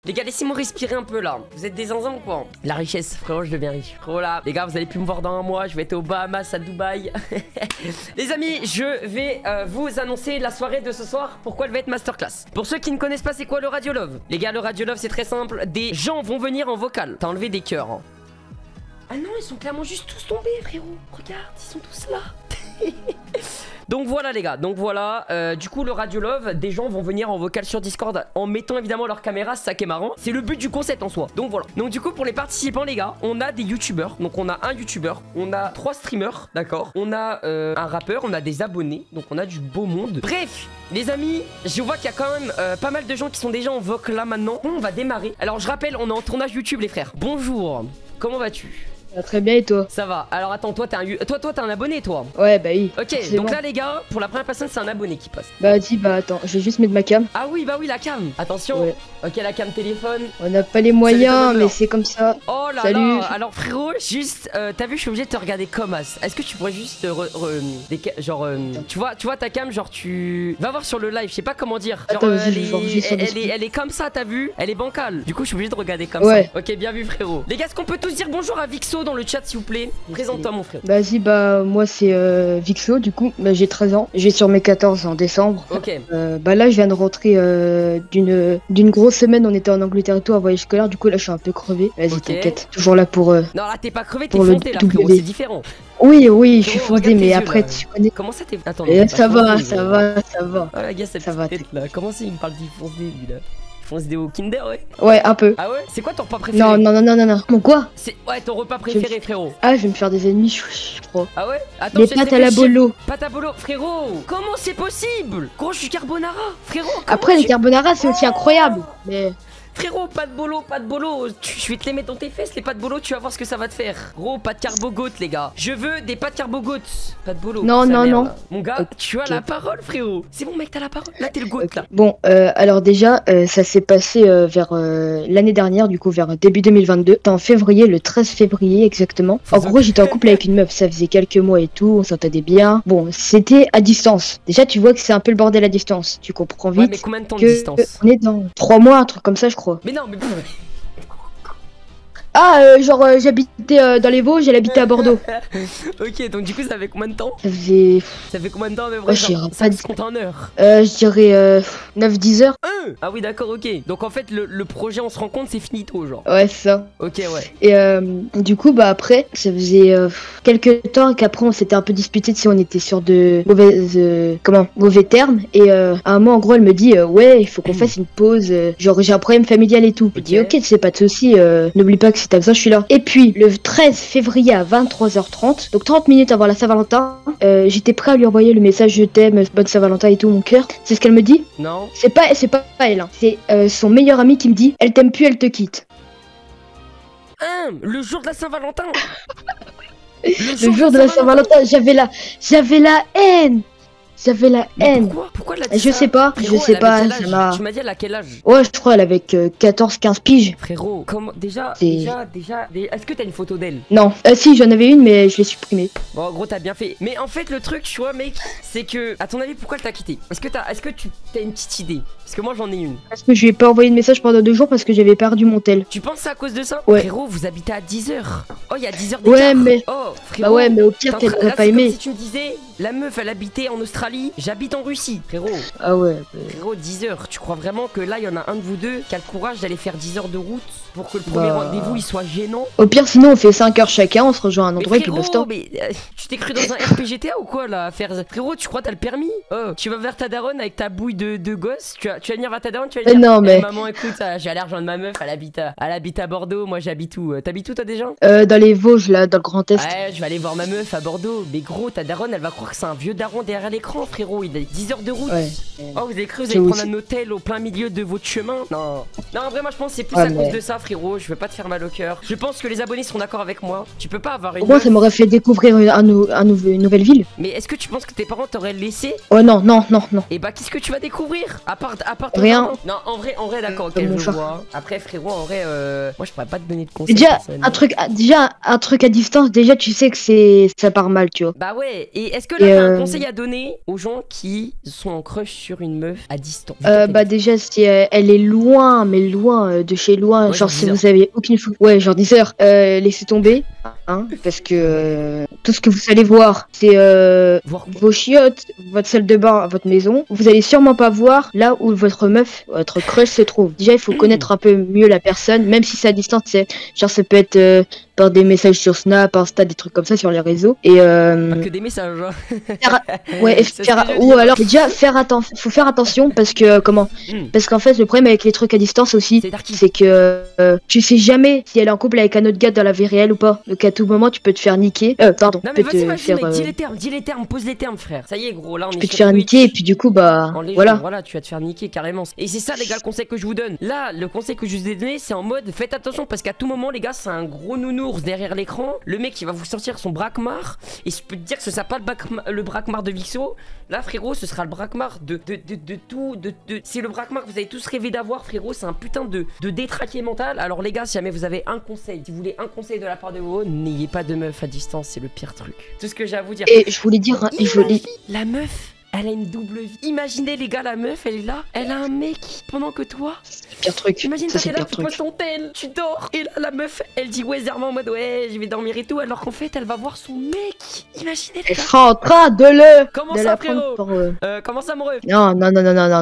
Les gars, laissez-moi respirer un peu là. Vous êtes des zinzins ou quoi? La richesse, frérot, je deviens riche. Frérot là, les gars, vous allez plus me voir dans un mois. Je vais être aux Bahamas, à Dubaï. Les amis, je vais vous annoncer la soirée de ce soir. Pourquoi elle va être masterclass. Pour ceux qui ne connaissent pas, c'est quoi le Radio Love? Les gars, le Radio Love, c'est très simple. Des gens vont venir en vocal. T'as enlevé des cœurs. Hein. Ah non, ils sont clairement juste tous tombés, frérot. Regarde, ils sont tous là. Donc voilà les gars, donc voilà, du coup le Radio Love, des gens vont venir en vocal sur Discord en mettant évidemment leur caméra, c'est ça qui est marrant. C'est le but du concept en soi, donc voilà. Donc du coup pour les participants les gars, on a des youtubeurs, donc on a un youtubeur, on a 3 streamers, d'accord. On a un rappeur, on a des abonnés, donc on a du beau monde. Bref, les amis, je vois qu'il y a quand même pas mal de gens qui sont déjà en vocal là maintenant. On va démarrer, alors je rappelle, on est en tournage YouTube les frères. Bonjour, comment vas-tu? Très bien et toi? Ça va. Alors attends, toi t'es un abonné toi? Ouais bah oui. Ok, donc là les gars, pour la première personne c'est un abonné qui passe. Bah dis bah attends, je vais juste mettre ma cam. Ah oui bah oui la cam. Attention. Ouais. Ok la cam téléphone. On n'a pas les moyens mais c'est comme ça. Oh là Salut. là. Alors frérot, juste t'as vu je suis obligé de te regarder comme as. Est-ce que tu pourrais juste genre tu vois ta cam genre tu vas voir sur le live, je sais pas comment dire. Genre, attends, elle est comme ça, t'as vu? Elle est bancale. Du coup je suis obligé de regarder comme ça. Ok bien vu frérot. Les gars, est-ce qu'on peut tous dire bonjour à Vixo dans le chat s'il vous plaît? Présente-toi mon frère. Vas-y bah moi c'est Vixo du coup, bah, j'ai 13 ans, j'ai sur mes 14 en décembre. Ok. Bah là je viens de rentrer d'une grosse semaine, on était en Angleterre et tout, en voyage scolaire, du coup là je suis un peu crevé. Vas-y t'inquiète, toujours là pour... Non là t'es pas crevé, t'es fondé là frérot, c'est différent. Oui oui je suis fondé mais après tu connais... Comment ça t'es... Attends ça va, ça va. Ah la gars ça va tête là, comment ça il me parle d'y foncer lui là? Fonce des hauts Kinder, ouais. Ouais, un peu. Ah ouais? C'est quoi ton repas préféré? Non. Mon quoi? C'est ouais ton repas préféré, frérot. Ah, je vais me faire des ennemis, je crois. Ah ouais? Attends, les pâtes à la bolo. Pâtes à bolo, frérot. Comment c'est possible? Gros, je suis carbonara, frérot. Après, les carbonara, c'est aussi incroyable. Mais... Frérot, pas de bolo. Je vais te les mettre dans tes fesses, les pâtes bolo, tu vas voir ce que ça va te faire. Gros, pâtes carbo-goat, les gars. Je veux des pâtes carbo-goat. Pas de bolo. Non. Mon gars, tu as la parole, frérot. C'est bon, mec, t'as la parole. Là, t'es le goat, là. Bon, alors déjà, ça s'est passé vers l'année dernière, du coup, vers début 2022. C'était en février, le 13 février exactement. En gros, j'étais en couple avec une meuf. Ça faisait quelques mois et tout, on s'entendait bien. Bon, c'était à distance. Déjà, tu vois que c'est un peu le bordel à distance. Tu comprends vite. Ouais, mais combien de temps de distance? On est dans 3 mois, un truc comme ça, je crois. Mais non, mais... Ah, genre j'habitais dans les Vosges, elle habitait à Bordeaux. Ok, donc du coup ça fait combien de temps? Ça fait combien de temps de vrai? Ça se compte en heures. Je dirais 9-10 heures. Ah oui d'accord, ok. Donc en fait le projet on se rend compte c'est finito genre. Ouais c'est ça. Ok ouais. Et du coup bah après ça faisait quelques temps qu'après on s'était un peu disputé si on était sur de mauvais termes. Et à un moment en gros elle me dit ouais il faut qu'on fasse une pause, genre j'ai un problème familial et tout. Je dis ok c'est pas de soucis, n'oublie pas que si t'as besoin je suis là. Et puis le 13 février à 23h30, donc 30 minutes avant la Saint-Valentin, j'étais prêt à lui envoyer le message je t'aime, bonne Saint-Valentin et tout mon cœur. C'est ce qu'elle me dit? Non. C'est pas elle hein. C'est son meilleur ami qui me dit elle t'aime plus, elle te quitte. Le jour de la Saint-Valentin. Le jour de la Saint-Valentin, j'avais la haine. J'avais la haine. Pourquoi elle a dit je ça? sais pas, Frérot, je sais pas. Tu m'as dit elle a quel âge? Ouais, je crois elle avait 14-15 piges. Frérot, comment déjà, est-ce que t'as une photo d'elle? Non, si j'en avais une mais je l'ai supprimée. Bon, gros, t'as bien fait. Mais en fait, le truc, tu vois, mec, c'est que, à ton avis, pourquoi elle t'a quitté? Est-ce que tu as une petite idée? Parce que moi, j'en ai une. Parce que je lui ai pas envoyé de message pendant 2 jours parce que j'avais perdu mon tel. Tu penses c'est à cause de ça? Ouais. Frérot, vous habitez à 10 heures. Oh, il y a 10 heures d'écart. Ouais, mais. Oh, frérot. Bah ouais, mais au pire, t'elle aurait pas aimé. Comme si tu me disais, la meuf, elle habitait en Australie, j'habite en Russie. Frérot. Ah ouais. Frérot, 10 heures. Tu crois vraiment que là, il y en a un de vous deux qui a le courage d'aller faire 10 heures de route pour que le premier rendez-vous il soit gênant? Au pire, sinon, on fait 5 heures chacun, on se rejoint à un endroit et puis basta. Mais tu t'es cru dans un RPGTA ou quoi là? Frérot, tu crois t'as le permis? Oh, tu vas vers ta daronne avec ta bouille de gosse? Tu vas venir vers ta daronne, tu vas dire non, mais... maman, écoute, j'ai l'air rejoindre ma meuf, elle habite à Bordeaux, moi j'habite où? T'habites où toi déjà? Dans les Vosges, là, dans le Grand Est. Ouais, je vais aller voir ma meuf à Bordeaux. Mais gros, ta daronne, elle va croire que c'est un vieux daron derrière l'écran, frérot. Il a 10 heures de route. Ouais. Oh, vous avez cru vous allez prendre un hôtel au plein milieu de votre chemin? Non. Non, en vrai, moi je pense que c'est plus à cause de ça, frérot. Je veux pas te faire mal au cœur. Je pense que les abonnés sont d'accord avec moi. Tu peux pas avoir une. Moi, ça m'aurait fait découvrir une nouvelle ville. Mais est-ce que tu penses que tes parents t'auraient laissé? Oh non. Et bah, qu'est-ce que tu vas découvrir? À part rien. Non, en vrai, d'accord, ok, je vois. Après, frérot, en vrai, moi je pourrais pas te donner de conseils. Déjà, un truc à distance, déjà, tu sais que ça part mal, tu vois. Bah ouais, et est-ce que que là, t'as un conseil à donner aux gens qui sont en crush sur une meuf à distance? Bah déjà, si elle est loin, mais loin, de chez loin, Ouais, genre genre si 10 vous avez aucune... Ouais, genre 10 heures, laissez tomber, hein, parce que tout ce que vous allez voir, c'est Voir quoi? vos chiottes, votre salle de bain, votre maison. Vous allez sûrement pas voir là où votre meuf, votre crush se trouve. Déjà, il faut connaître un peu mieux la personne, même si c'est à distance, c'est genre ça peut être par des messages sur Snap, Insta, des trucs comme ça sur les réseaux. Et Pas que des messages, hein. ouais, Ça, c'est joli, ou hein. alors déjà faut faire attention parce que comment? Parce qu'en fait le problème avec les trucs à distance aussi, C'est darky. c'est que tu sais jamais si elle est en couple avec un autre gars dans la vie réelle ou pas. Donc à tout moment tu peux te faire niquer. Pardon, Non tu mais peux vas-y, te faire mec, dis les termes, pose les termes, frère. Ça y est, gros, là on tu est peux te sur faire Twitch. niquer et puis du coup bah En légende, voilà. voilà, tu vas te faire niquer carrément. Et c'est ça, les gars, le conseil que je vous donne. Là, le conseil que je vous ai donné, c'est en mode faites attention parce qu'à tout moment, les gars, c'est un gros nounours derrière l'écran. Le mec, il va vous sortir son braquemar. Et je peux te dire que ce sera pas le braquemar de Vixo. Là, frérot, ce sera le braquemar de tout. C'est le braquemar que vous avez tous rêvé d'avoir, frérot. C'est un putain de détraqué mental. Alors, les gars, si jamais vous avez un conseil, si vous voulez un conseil de la part de WoW, n'ayez pas de meuf à distance, c'est le pire truc. Tout ce que j'ai à vous dire. Et je voulais dire, La meuf, elle a une double vie. Imaginez les gars, la meuf, elle est là, elle a un mec pendant que toi. c'est le pire truc. Imagine Ça toi, c'est t'es le là, pire tu poses truc. ton tel, tu dors. Et là, la meuf, elle dit ouais, zèrement en mode ouais, je vais dormir et tout. Alors qu'en fait, elle va voir son mec. Imaginez les Elle gars. sera en train de Comment de ça, la frérot prendre pour. Comment ça, amoureux? Non,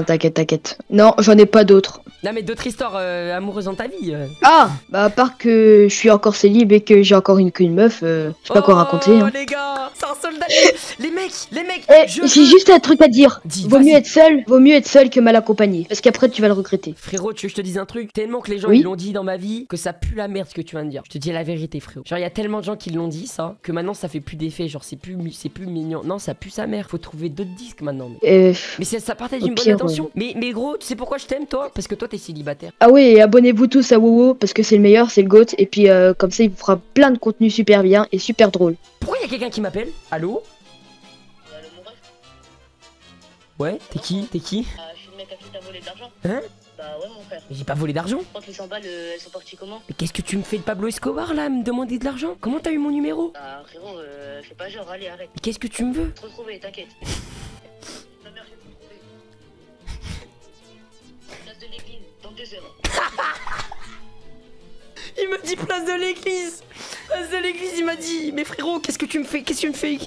t'inquiète. Non, j'en ai pas d'autres. Non, mais d'autres histoires amoureuses dans ta vie. Ah, bah à part que je suis encore célib et que j'ai encore qu'une meuf, je sais pas quoi raconter. Oh, Hein. les gars, c'est un soldat. Les mecs, Eh, je j'ai veux- juste un truc à dire. Dis, Vaut vas-y. mieux être seul que mal accompagné. Parce qu'après tu vas le regretter. Frérot, tu veux que je te dise un truc? Tellement que les gens Oui. ils l'ont dit dans ma vie que ça pue la merde ce que tu viens de dire. Je te dis la vérité, frérot. Genre, il y a tellement de gens qui l'ont dit ça que maintenant ça fait plus d'effet. Genre, c'est plus mignon. Non, ça pue sa mère. Faut trouver d'autres disques maintenant. Mais ça partait d'une Au bonne pire, intention. Mais gros, tu sais pourquoi je t'aime, toi? Parce que toi, t'es célibataire. Ah oui, et abonnez-vous tous à WoWo parce que c'est le meilleur, c'est le GOAT. Et puis comme ça il vous fera plein de contenu super bien et super drôle. Pourquoi il y a quelqu'un qui m'appelle? Allô? Ouais, t'es qui? Je suis le mec à qui t'as volé de l'argent. Hein? Bah ouais mon frère. J'ai pas volé d'argent. Je crois que les 100 balles elles sont parties comment? Mais qu'est-ce que tu me fais de Pablo Escobar là, à me demander de l'argent? Comment t'as eu mon numéro? Bah frérot, fais pas genre, allez arrête. Mais qu'est-ce que tu me veux? Te retrouver, t'inquiète. Ma mère j'ai tout trouvé. Place de l'église, dans 2 heures. Il me dit place de l'église. Place de l'église, il m'a dit. Mais frérot, qu'est-ce que tu me fais? Qu'est-ce que tu me fais?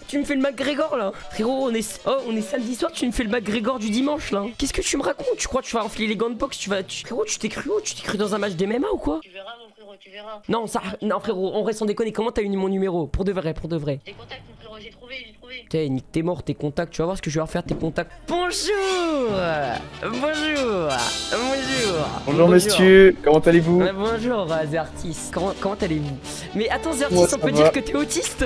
Tu me fais le McGregor là? Frérot, on est samedi soir, tu me fais le McGregor du dimanche là. Qu'est-ce que tu me racontes? Tu crois que tu vas enfiler les gants de boxe? Frérot, tu t'es cru où? Tu t'es cru dans un match d'MMA ou quoi? Tu verras mon frérot, tu verras. Non frérot, on reste sans déconner. Comment t'as eu mon numéro? Pour de vrai. Des contacts mon frérot, j'ai trouvé. Putain, nique t'es mort, tes contacts. Tu vas voir ce que je vais leur faire tes contacts. Bonjour. Bonjour monsieur, comment allez-vous? Ouais, bonjour Zertis, comment allez-vous? Mais attends Zertis, Moi, on ça peut va. dire que t'es autiste?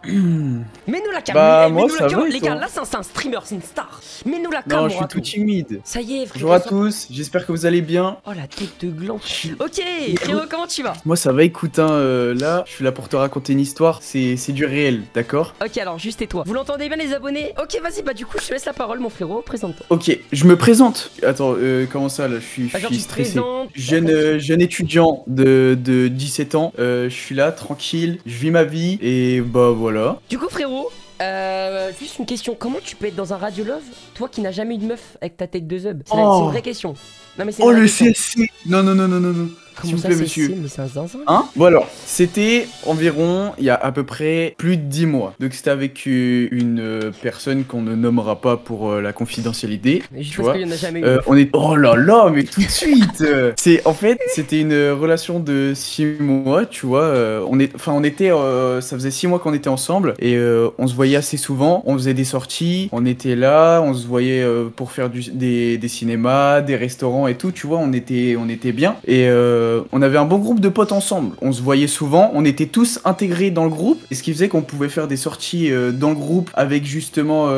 Mets-nous la cam, Bah, mets-nous moi, la ça cam. va, et Les toi gars, là c'est un streamer, c'est une star. Mets-nous la cam, Non, je suis Morato. tout timide. Ça y est, frérot. Bonjour à tous, j'espère que vous allez bien. Oh la tête de gland. Ok, frérot, comment tu vas? Moi ça va, écoute, hein, là, je suis là pour te raconter une histoire, c'est du réel, d'accord? Ok, alors juste tais-toi. Vous l'entendez bien les abonnés? Ok, vas-y, bah du coup je te laisse la parole mon frérot, présente-toi. Ok, je me présente. Attends, comment ça là, je suis Ah, genre, tu te stressé. présentes. Jeune étudiant de 17 ans, je suis là, tranquille, je vis ma vie, et bah voilà. Du coup frérot, juste une question, comment tu peux être dans un Radio Love, toi qui n'as jamais eu de meuf avec ta tête de zub? C'est Oh. une vraie question. Non mais c'est Oh une vraie le question. CSC. Non, s'il Comment vous ça plaît c'est monsieur. Mais c'est un zinzin. Hein? Bon alors, c'était environ il y a à peu près plus de 10 mois. Donc c'était avec une personne qu'on ne nommera pas pour la confidentialité. Mais juste tu parce vois. qu'il y en a jamais eu. On est... Oh là là, mais tout de suite c'était une relation de 6 mois, tu vois. Ça faisait 6 mois qu'on était ensemble et on se voyait assez souvent. On faisait des sorties, on était là, on se voyait pour faire des cinémas, des restaurants et tout, tu vois. On était bien et on avait un bon groupe de potes ensemble. On se voyait souvent, on était tous intégrés dans le groupe et ce qui faisait qu'on pouvait faire des sorties dans le groupe avec justement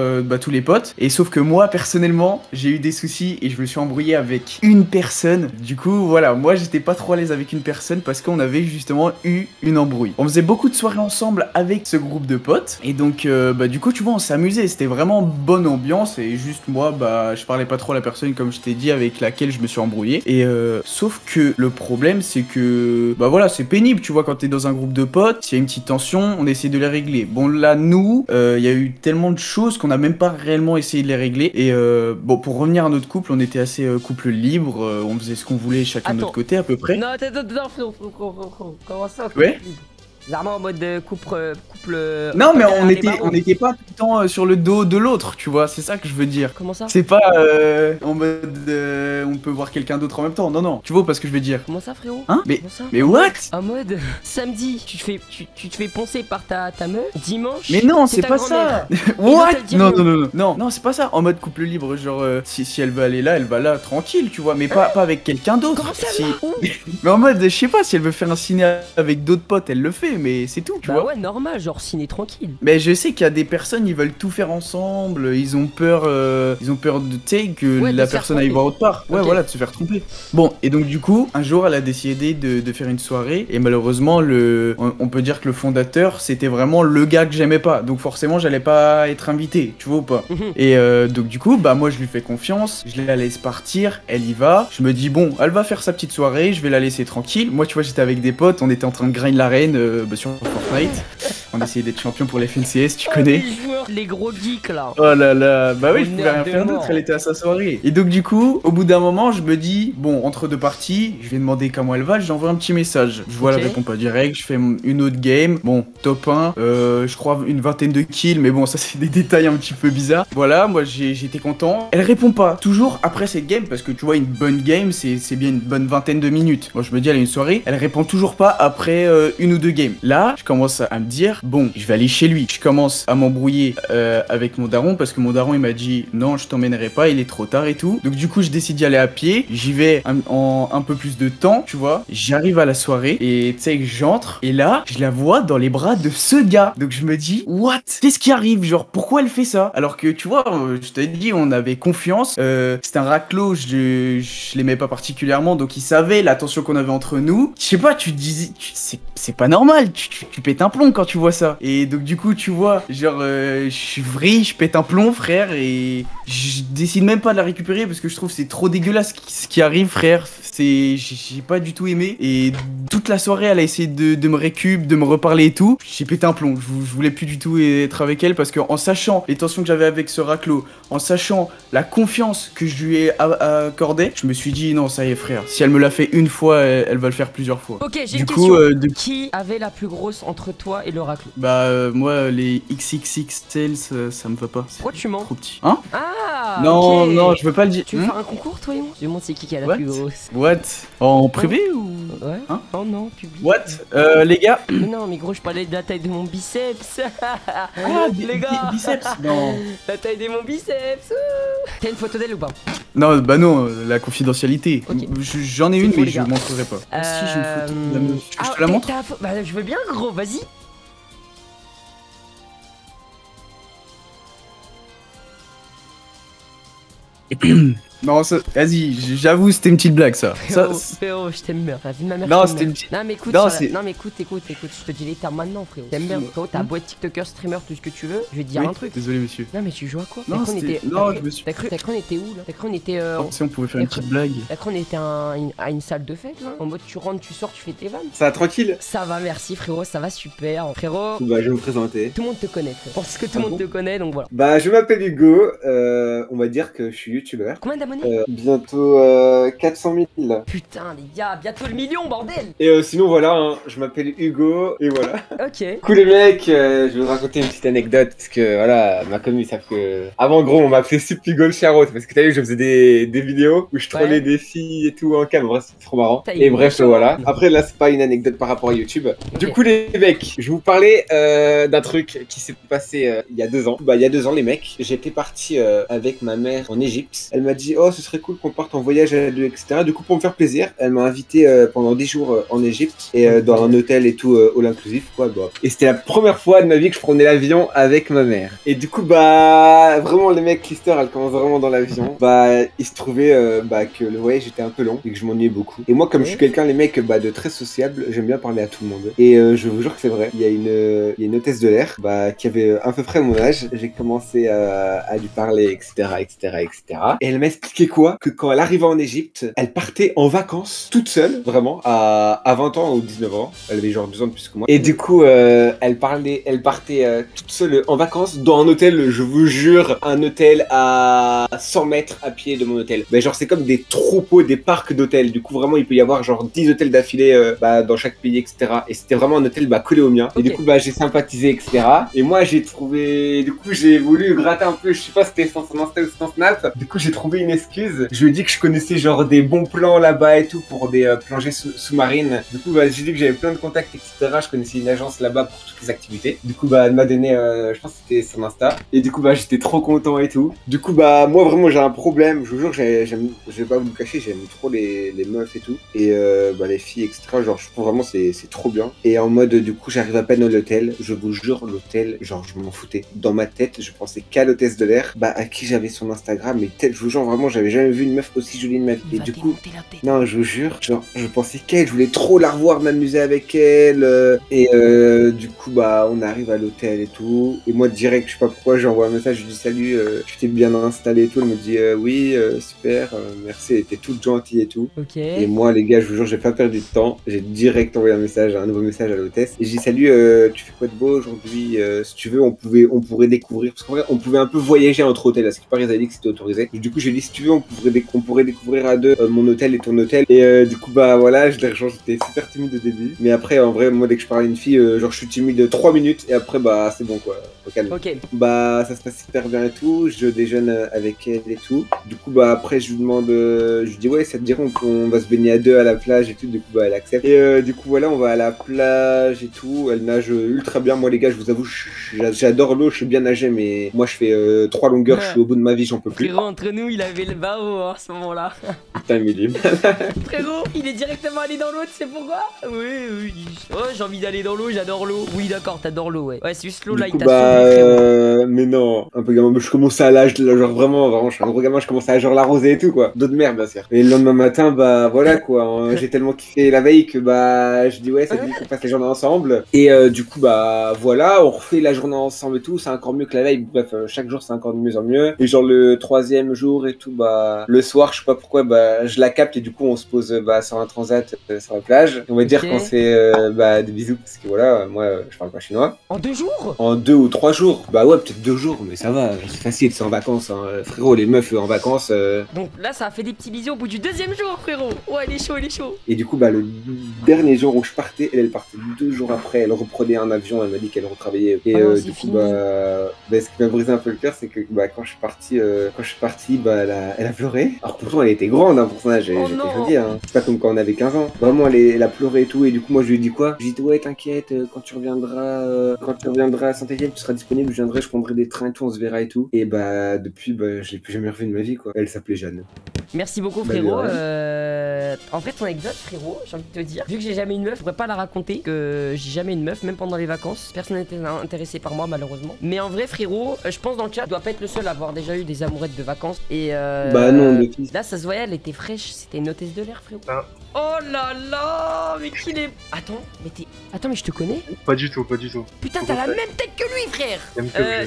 tous les potes. Et sauf que moi personnellement, j'ai eu des soucis et je me suis embrouillé avec une personne. Du coup, voilà, moi j'étais pas trop à l'aise avec une personne parce qu'on avait justement eu une embrouille. On faisait beaucoup de soirées ensemble avec ce groupe de potes et donc du coup, tu vois, on s'amusait. C'était vraiment bonne ambiance et juste moi, je parlais pas trop à la personne comme je t'ai dit avec laquelle je me suis embrouillé. Et sauf que le problème problème, c'est que, bah voilà, c'est pénible, tu vois, quand t'es dans un groupe de potes, s'il y a une petite tension, on essaie de les régler. Bon, là, nous, il y a eu tellement de choses qu'on n'a même pas réellement essayé de les régler. Et bon, pour revenir à notre couple, on était assez couple libre, on faisait ce qu'on voulait chacun de notre côté à peu près. Non, attends, frérot, comment ça? Ouais. Vraiment en mode couple. Non, mais on était pas tout le temps sur le dos de l'autre, tu vois, c'est ça que je veux dire. Comment ça? C'est pas en mode on peut voir quelqu'un d'autre en même temps. Non, non, tu vois pas ce que je veux dire. Comment ça, frérot? Hein? Comment ça? Mais what? En mode samedi, tu te fais poncer par ta meuf. Dimanche. Mais non, c'est pas ça. What? Non, c'est pas ça. En mode couple libre, genre si elle veut aller là, elle va là tranquille, tu vois, mais pas avec quelqu'un d'autre. Comment ça, Si... là? Où? Mais en mode, je sais pas, si elle veut faire un ciné avec d'autres potes, elle le fait, mais c'est tout, tu vois. Ouais, normal, genre ciné tranquille. Mais je sais qu'il y a des personnes, ils veulent tout faire ensemble, ils ont peur de, tu sais, que la personne aille voir autre part. Ouais, voilà, de se faire tromper. Bon, et donc du coup, un jour, elle a décidé de faire une soirée, et malheureusement, on peut dire que le fondateur, c'était vraiment le gars que j'aimais pas. Donc forcément, j'allais pas être invité, tu vois ou pas. Et donc du coup, bah moi, je lui fais confiance, je la laisse partir, elle y va. Je me dis, bon, elle va faire sa petite soirée, je vais la laisser tranquille. Moi, tu vois, j'étais avec des potes, on était en train de grind l'arène sur Fortnite. On essayait d'être champion pour la FNCS, tu connais. Les gros geeks là. Oh là là, bah oui, je pouvais rien faire d'autre, elle était à sa soirée. Et donc du coup, au bout d'un moment, je me dis, bon, entre deux parties, je vais demander comment elle va, je lui envoie un petit message. Je vois, elle répond pas direct, je fais une autre game, bon, top 1, je crois une vingtaine de kills, mais bon, ça c'est des détails un petit peu bizarres. Voilà, moi j'étais content. Elle répond pas, toujours après cette game, parce que tu vois, une bonne game, c'est bien une bonne vingtaine de minutes. Moi je me dis, elle a une soirée, elle répond toujours pas après une ou deux games. Là, je commence à me dire, bon, je vais aller chez lui. Je commence à m'embrouiller avec mon daron parce que mon daron il m'a dit non, je t'emmènerai pas, il est trop tard et tout. Donc du coup, je décide d'y aller à pied. J'y vais en un peu plus de temps, tu vois. J'arrive à la soirée et tu sais, j'entre et là, je la vois dans les bras de ce gars. Donc je me dis, what? Qu'est-ce qui arrive? Genre, pourquoi elle fait ça? Alors que tu vois, je t'ai dit, on avait confiance. C'était un raclo, je l'aimais pas particulièrement, donc il savait la tension qu'on avait entre nous. Je sais pas, tu te disais, c'est pas normal, tu pètes un plomb quand tu vois ça. Et donc du coup, tu vois, genre, je vrille, je pète un plomb, frère, et je décide même pas de la récupérer parce que je trouve que c'est trop dégueulasse ce qui arrive, frère. J'ai pas du tout aimé. Et toute la soirée, elle a essayé de me récup, de me reparler et tout. J'ai pété un plomb. Je voulais plus du tout être avec elle parce que en sachant les tensions que j'avais avec ce raclo, en sachant la confiance que je lui ai accordée, je me suis dit non, ça y est, frère. Si elle me l'a fait une fois, elle va le faire plusieurs fois. Ok, j'ai une question. Qui avait la plus grosse entre toi et le raclo? Bah moi, les XXXL, ça me va pas. Pourquoi tu mens? Trop petit. Hein? Ah. Non, okay. non, je veux pas le dire. Tu veux faire un concours, toi et moi? Je me demande c'est qui a la plus grosse. What? En privé ou? Ouais. Hein? Oh non, public. What? Les gars. Mais non, mais gros, je parlais de la taille de mon biceps. Ah, les gars. Biceps. Non. La taille de mon biceps. T'as une photo d'elle ou pas? Non, bah non, la confidentialité. Okay. J'en ai une, mais je montrerai pas. Si j'ai une photo de la meuf. Je te la montre? Bah, je veux bien, gros, vas-y. Non, vas-y, j'avoue, c'était une petite blague, ça. Frérot, je t'aime bien. La vie de ma mère. Non, c'était une petite. Non, mais écoute, non, mais écoute, je te dis les termes maintenant, frérot. T'aimes bien, frérot, t'as beau être TikToker, streamer, tout ce que tu veux. Je vais te dire un truc. Désolé, monsieur. Non, mais tu joues à quoi? Non, je me suis. T'as cru on était où là? T'as cru on était. Si on pouvait faire une petite blague. T'as cru on était à une salle de fête là? En mode tu rentres, tu sors, tu fais tes vannes. Ça va tranquille? Ça va, merci, frérot, ça va super. Frérot. Bah, je vais me présenter. Tout le monde te connaît, frérot. Parce que tout le monde te connaît, donc voilà. Bah, je m'appelle Hugo. On va dire que je suis youtubeur. Combien d'abonnés? Bientôt 400 000. Putain, les gars, bientôt le million, bordel! Et sinon, voilà, hein, je m'appelle Hugo, et voilà. Ok. Cool les mecs, je vais vous raconter une petite anecdote, parce que voilà, ma commu, ils savent que... Avant, gros, on m'appelait Sup-Hugo le Charot, parce que t'as vu, je faisais des vidéos où je trollais des filles et tout en cam, bref, c'est trop marrant. Et bref, voilà. Après, là, c'est pas une anecdote par rapport à YouTube. Du coup, les mecs, je vais vous parler d'un truc qui s'est passé il y a 2 ans. Bah, il y a 2 ans, les mecs, j'étais parti avec ma mère en Égypte. Elle m'a dit, oh, ce serait cool qu'on parte en voyage à deux, etc. Du coup, pour me faire plaisir, elle m'a invité pendant 10 jours en Égypte et dans un hôtel et tout, all inclusif, quoi. Bah. Et c'était la première fois de ma vie que je prenais l'avion avec ma mère. Et du coup, bah, vraiment, les mecs, l'histoire, elle commence vraiment dans l'avion. Bah, il se trouvait que le voyage était un peu long et que je m'ennuyais beaucoup. Et moi, comme je suis quelqu'un, les mecs, de très sociable, j'aime bien parler à tout le monde. Et je vous jure que c'est vrai. Il y a une hôtesse de l'air, qui avait à peu près mon âge. J'ai commencé à lui parler, etc., etc., etc. Et elle m'a expliqué expliqué quoi? Que quand elle arrivait en Égypte, elle partait en vacances toute seule, vraiment, à 20 ans ou 19 ans. Elle avait genre 2 ans de plus que moi. Et du coup, elle partait toute seule en vacances dans un hôtel, je vous jure, un hôtel à 100 mètres à pied de mon hôtel. Mais genre, c'est comme des troupeaux, des parcs d'hôtels. Du coup, vraiment, il peut y avoir genre 10 hôtels d'affilée dans chaque pays, etc. Et c'était vraiment un hôtel collé au mien. Et du coup, j'ai sympathisé, etc. Et moi, j'ai trouvé... Du coup, j'ai voulu gratter un peu, je sais pas si c'était son Insta ou son Snap. Du coup, j'ai trouvé une excuse. Je lui ai dit que je connaissais genre des bons plans là-bas et tout pour des plongées sous-marines. Du coup, j'ai dit que j'avais plein de contacts, etc. Je connaissais une agence là-bas pour toutes les activités. Du coup, elle m'a donné, je pense que c'était son Insta. Et du coup, j'étais trop content et tout. Du coup, moi, vraiment, j'ai un problème. Je vous jure, je vais pas vous le cacher, j'aime trop les meufs et tout. Et les filles, etc. Genre, je trouve vraiment c'est trop bien. Et en mode, du coup, j'arrive à peine à l'hôtel. Je vous jure, l'hôtel, genre, je m'en foutais. Dans ma tête, je pensais qu'à l'hôtesse de l'air, à qui j'avais son Instagram. Mais je vous jure, vraiment, j'avais jamais vu une meuf aussi jolie de ma vie. Et du coup, non, je vous jure, genre, je pensais qu'elle, je voulais trop la revoir, m'amuser avec elle. Et du coup, on arrive à l'hôtel et tout. Et moi, direct, je sais pas pourquoi, j'envoie un message, je lui dis salut, tu t'es bien installé et tout. Elle me dit oui, super, merci, elle était toute gentille et tout. Et moi, les gars, je vous jure, j'ai pas perdu de temps. J'ai direct envoyé un nouveau message à l'hôtesse. Et j'ai dit salut, tu fais quoi de beau aujourd'hui? Si tu veux, on pourrait découvrir. Parce qu'en vrai, on pouvait un peu voyager entre hôtels. À ce qui paraît, ils avaient dit que c'était autorisé. Et du coup, j'ai dit si tu veux, on pourrait découvrir à deux mon hôtel et ton hôtel. Et du coup, voilà, je l'ai rejoint. J'étais super timide au début. Mais après, en vrai, moi, dès que je parle à une fille, genre, je suis timide 3 minutes. Et après, c'est bon, quoi. Au calme. Ça se passe super bien et tout. Je déjeune avec elle et tout. Du coup, après, je lui demande, je lui dis ouais, ça te dirait, on va se baigner à deux à la plage et tout. Du coup, elle accepte. Et du coup, voilà, on va à la plage et tout. Elle nage ultra bien. Moi, les gars, je vous avoue, j'adore l'eau. Je sais bien nager, mais moi, je fais 3 longueurs. Je suis au bout de ma vie, j'en peux plus. Frérot, entre nous, il avait le bas haut à ce moment-là. Putain, mais il est Frérot, il est directement allé dans l'eau, tu sais pourquoi? Oui. Oh, j'ai envie d'aller dans l'eau, j'adore l'eau. Oui, d'accord, t'adores l'eau, ouais. Ouais, c'est juste l'eau là, il t'a sauvé, mais non, un peu gamin, je commençais à l'âge, genre vraiment, je suis un gros gamin, je commençais à genre l'arroser et tout, quoi. D'eau de mer, bien sûr. Et le lendemain matin, voilà, quoi. J'ai tellement kiffé la veille que, je dis, ouais, ça dit qu'on fasse la journée ensemble. Et du coup, voilà, on refait la journée ensemble et tout, c'est encore mieux que la veille. Bref, chaque jour, c'est encore de mieux en mieux. Et genre, le 3e jour et tout, le soir, je sais pas pourquoi, je la capte et du coup, on se pose, sur un transat, sur la plage. Et on va dire qu'on fait, des bisous, parce que voilà, moi, je parle pas chinois. En 2 jours? En 2 ou 3 jours. Ouais, peut-être 2 jours, mais ça va, c'est facile, c'est en vacances, hein. Frérot, les meufs en vacances. Donc là, ça a fait des petits bisous au bout du 2e jour, frérot. Ouais, il est chaud. Et du coup, le dernier jour où je partais, elle partait 2 jours après, elle reprenait un avion, elle m'a dit qu'elle retravaillait. Et du coup, ce qui m'a brisé un peu le cœur, c'est que quand je suis parti, elle a pleuré. Alors pourtant, elle était grande, hein, pour son âge, j'étais joli, hein. C'est pas comme quand on avait 15 ans. Vraiment, elle a pleuré et tout, et du coup, moi, je lui ai dit quoi? Je lui ai dit, ouais, t'inquiète, quand tu reviendras à Saint-Étienne, tu seras disponible, je viendrai, je prendrai des trains et tout, on se verra et tout. Et depuis, je l'ai plus jamais revu de ma vie, quoi. Elle s'appelait Jeanne. Merci beaucoup, frérot. En fait, ton anecdote, frérot, j'ai envie de te dire, vu que j'ai jamais une meuf, je pourrais pas la raconter, que j'ai jamais une meuf, même pendant les vacances. Personne n'était intéressé par moi, malheureusement. Mais en vrai, frérot, je pense dans le chat, tu dois pas être le seul à avoir déjà eu des amourettes de vacances. Et non, mais là, ça se voyait, elle était fraîche, c'était une hôtesse de l'air, frérot. Oh là là, mais qu'il est... Attends, mais je te connais? Pas du tout. Putain, t'as la même tête que lui, frère.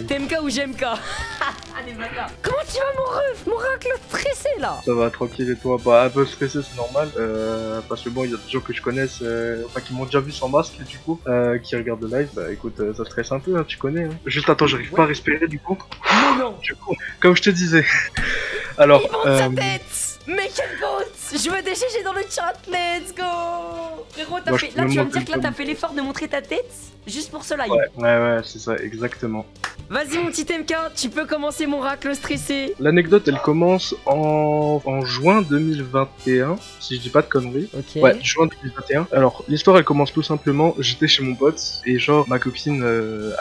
TMK ou GMK? Allez, bâtard. Comment tu vas, mon ref? Mon racle stressé, là? Ça va, tranquille, et toi? Un peu stressé, c'est normal. Parce que bon, il y a des gens que je connaisse, qui m'ont déjà vu sans masque, du coup, qui regardent le live. Écoute, ça stresse un peu, hein, tu connais. Hein. Juste, attends, j'arrive pas à respirer, du coup. Non. Du coup, comme je te disais. Alors, il monte sa tête. Mais quel goat! Je veux des GG dans le chat, let's go! Frérot, là tu vas me dire que là t'as fait l'effort de montrer ta tête juste pour ce live. Ouais, c'est ça, exactement. Vas-y mon petit MK, tu peux commencer mon racle stressé. L'anecdote elle commence en juin 2021, si je dis pas de conneries. Ok. Ouais, juin 2021. Alors l'histoire elle commence tout simplement, j'étais chez mon pote et genre ma copine,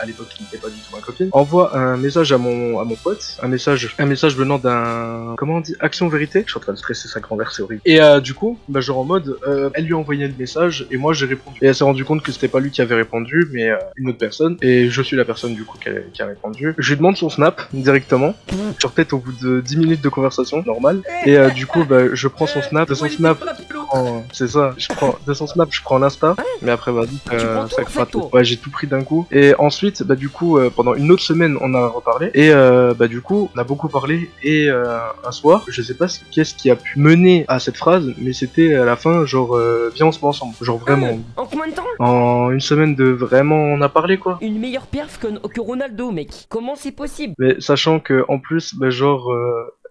à l'époque qui n'était pas du tout ma copine, envoie un message à mon pote, un message venant d'un, comment on dit, Action Vérité. Je suis en train de stresser sa grand-mère, c'est horrible. Et du coup, genre en mode, elle lui a envoyé le message et moi j'ai répondu. Et elle s'est rendu compte que c'était pas lui qui avait répondu, mais une autre personne. Et je suis la personne du coup qui a répondu. Je lui demande son snap directement, sur peut-être au bout de 10 minutes de conversation, normal. Et du coup, je prends son snap, prends, c'est ça, je prends 200 snaps, je prends l'insta, mais après vas-y, prends tout, ça en fait, toi. ouais, j'ai tout pris d'un coup. Et ensuite, bah du coup, pendant une autre semaine, on a reparlé, et bah du coup, on a beaucoup parlé, et un soir, je sais pas qu'est-ce qui a pu mener à cette phrase, mais c'était à la fin, genre, viens on se met ensemble, genre vraiment. En combien de temps? En une semaine de vraiment, on a parlé quoi. Une meilleure perf que Ronaldo, mec. Comment c'est possible? Mais sachant que en plus, bah genre,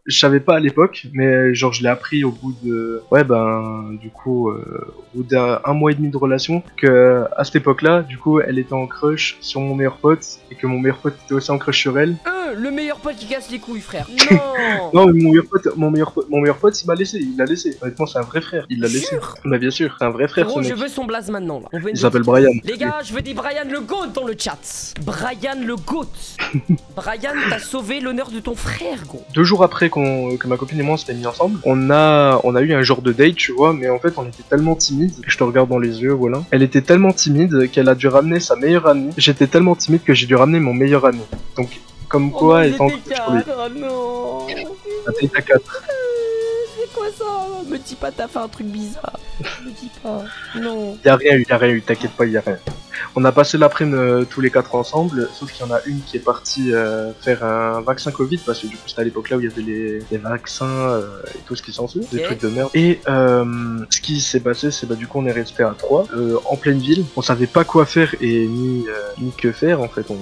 je savais pas à l'époque, mais genre je l'ai appris au bout de, ouais ben du coup, au bout d'un mois et demi de relation, que à cette époque-là, du coup, elle était en crush sur mon meilleur pote et que mon meilleur pote était aussi en crush sur elle. Le meilleur pote qui casse les couilles, frère. Non. Non, mais mon meilleur pote, il m'a laissé, il l'a laissé. Honnêtement, c'est un vrai frère, il l'a laissé. Bah bien sûr, c'est un vrai frère. Gros, je veux son blaze maintenant là. Il s'appelle Brian. Les gars, je veux des Brian le GOAT dans le chat. Brian le GOAT. Brian, t'as sauvé l'honneur de ton frère, gros. 2 jours après que ma copine et moi on s'était mis ensemble, on a eu un genre de date, tu vois, mais en fait on était tellement timide, je te regarde dans les yeux, voilà. Elle était tellement timide qu'elle a dû ramener sa meilleure amie. J'étais tellement timide que j'ai dû ramener mon meilleur ami. Donc, comme quoi, elle est en Oh non. La date à 4. C'est quoi ça? Me dis pas, t'as fait un truc bizarre. Me dis pas. Non. Y'a rien eu, t'inquiète pas, y'a rien. On a passé l'après-midi tous les 4 ensemble, sauf qu'il y en a une qui est partie faire un vaccin Covid, parce que du coup c'était à l'époque là où il y avait les vaccins et tout ce qui s'ensuit, des trucs de merde. Et ce qui s'est passé, c'est bah du coup on est resté à 3, en pleine ville, on savait pas quoi faire et ni que faire, en fait, on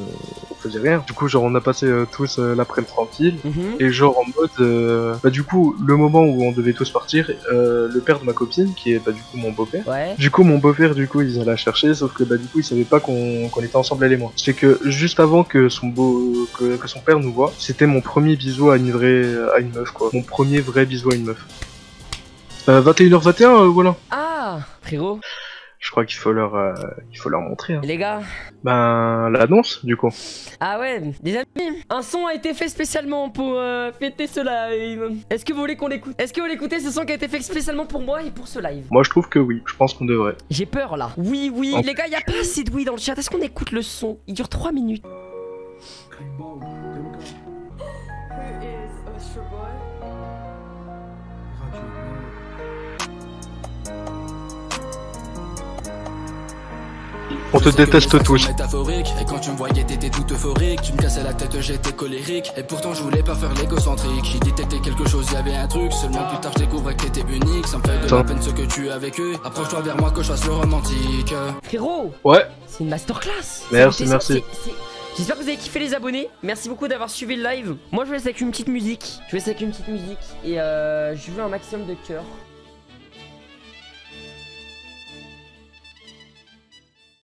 faisait rien. Du coup genre on a passé tous l'après-midi tranquille, et genre en mode, bah du coup le moment où on devait tous partir, le père de ma copine, qui est bah du coup mon beau-père, du coup mon beau-père du coup ils allaient la chercher, sauf que bah du coup il savait pas qu'on était ensemble elle et moi. C'est que juste avant que son père nous voit, c'était mon premier bisou à une meuf quoi. Mon premier vrai bisou à une meuf. 21h21 voilà. Ah frérot. Je crois qu'il faut leur montrer. Hein. Les gars. Ben l'annonce du coup. Ah ouais, les amis, un son a été fait spécialement pour fêter ce live. Est-ce que vous voulez qu'on l'écoute? Est-ce que vous l'écoutez, ce son qui a été fait spécialement pour moi et pour ce live? Moi je trouve que oui, je pense qu'on devrait. J'ai peur là. Oui, les gars, y a pas assez de oui dans le chat. Est-ce qu'on écoute le son? Il dure 3 minutes. On te déteste tous. Métaphorique. Et quand tu me voyais t'étais tout euphorique. Tu me cassais la tête, j'étais colérique. Et pourtant je voulais pas faire l'égocentrique. J'ai détecté quelque chose, y'avait un truc. Seulement plus tard je découvrais que t'étais unique. Ça me fait de la peine ce que tu as vécu. Approche-toi vers moi que je fasse le romantique. Frérot. Ouais. C'est une masterclass. Merci. J'espère que vous avez kiffé les abonnés. Merci beaucoup d'avoir suivi le live. Moi je vous laisse avec une petite musique. Et je veux un maximum de cœur.